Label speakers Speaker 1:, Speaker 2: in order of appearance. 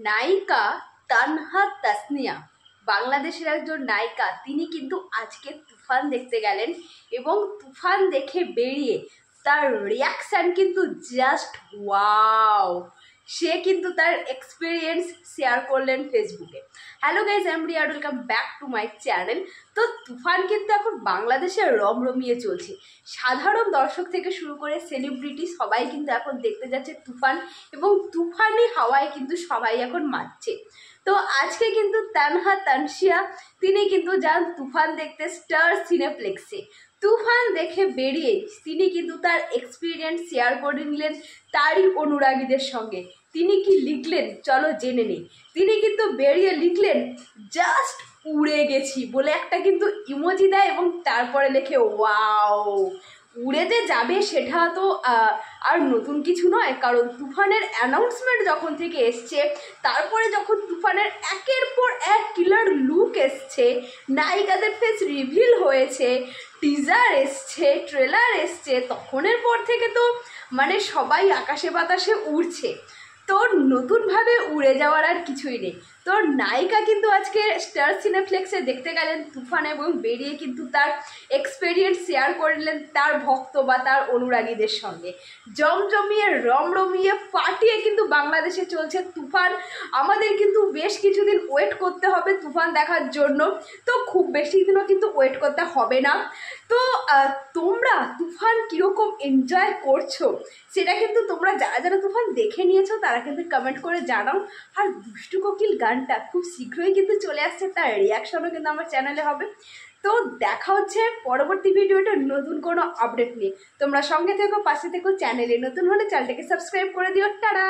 Speaker 1: নায়িকা তানহা তাসনিয়া, বাংলাদেশের একজন নায়িকা, তিনি কিন্তু আজকে তুফান দেখতে গেলেন এবং তুফান দেখে বেরিয়ে তার রিয়াকশান কিন্তু জাস্ট ওয়াও। সে কিন্তু তার এক্সপিরিয়েন্স শেয়ার করলেন ফেসবুকে। Hello guys, I am Riya, welcome back to my channel. তো তুফান কিন্তু এখন বাংলাদেশে রমরমিয়ে চলছে। সাধারণ দর্শক থেকে শুরু করে সেলিব্রিটি সবাই কিন্তু এখন দেখতে যাচ্ছে তুফান, এবং তুফানি হাওয়ায় কিন্তু সবাই এখন মাতছে। তো আজকে কিন্তু তানহা তানশিয়া তিনি কিন্তু যান তুফান দেখতে স্টার সিনেপ্লেক্সে। তুফান দেখে বেরিয়ে তিনি কিন্তু তার এক্সপিরিয়েন্স শেয়ার করে নিলেন তারই অনুরাগীদের সঙ্গে। তিনি কি লিখলেন চলো জেনে নেই। তিনি কিন্তু বেরিয়ে লিখলেন জাস্ট উড়ে গেছি বলে একটা কিন্তু ইমোজি দেয় এবং তারপরে লেখে ওয়াও। উড়ে যে যাবে সেটা তো আর নতুন কিছু নয়, কারণ তুফানের অ্যানাউন্সমেন্ট যখন থেকে এসছে, তারপরে যখন তুফানের একের পর এক কিলার লুক এসছে, নায়িকাদের ফেস রিভিল হয়েছে, টিজার এসছে, ট্রেলার এসছে, তখনের পর থেকে তো মানে সবাই আকাশে বাতাসে উড়ছে। তো নতুনভাবে উড়ে যাওয়ার আর কিছুই নেই। তো নায়িকা কিন্তু আজকে স্টার সিনেপ্লেক্সে দেখতে গেলেন তুফান এবং বেরিয়ে কিন্তু তার এক্সপেরিয়েন্স শেয়ার করলেন তার ভক্ত বা তার অনুরাগীদের সঙ্গে। জমজমিয়ে রমরমিয়ে ফাটিয়ে কিন্তু বাংলাদেশে চলছে তুফান। আমাদের কিন্তু বেশ কিছুদিন ওয়েট করতে হবে তুফান দেখার জন্য, তো খুব বেশি দিনও কিন্তু ওয়েট করতে হবে না। তো তোমরা তুফান কীরকম এনজয় করছো সেটা কিন্তু তোমরা যারা যারা তুফান দেখে নিয়েছো তারা কিন্তু কমেন্ট করে জানাও। আর দুষ্টু কোকিল গানটা খুব শীঘ্রই কিন্তু চলে আসছে, তার রিয়াকশনও কিন্তু আমার চ্যানেলে হবে। তো দেখা হচ্ছে পরবর্তী ভিডিওটা নতুন কোনো আপডেট নিয়ে। তোমরা সঙ্গে থেকো, পাশে থেকো, চ্যানেলে নতুন হলে চ্যানেলটাকে সাবস্ক্রাইব করে দিও। টাটা।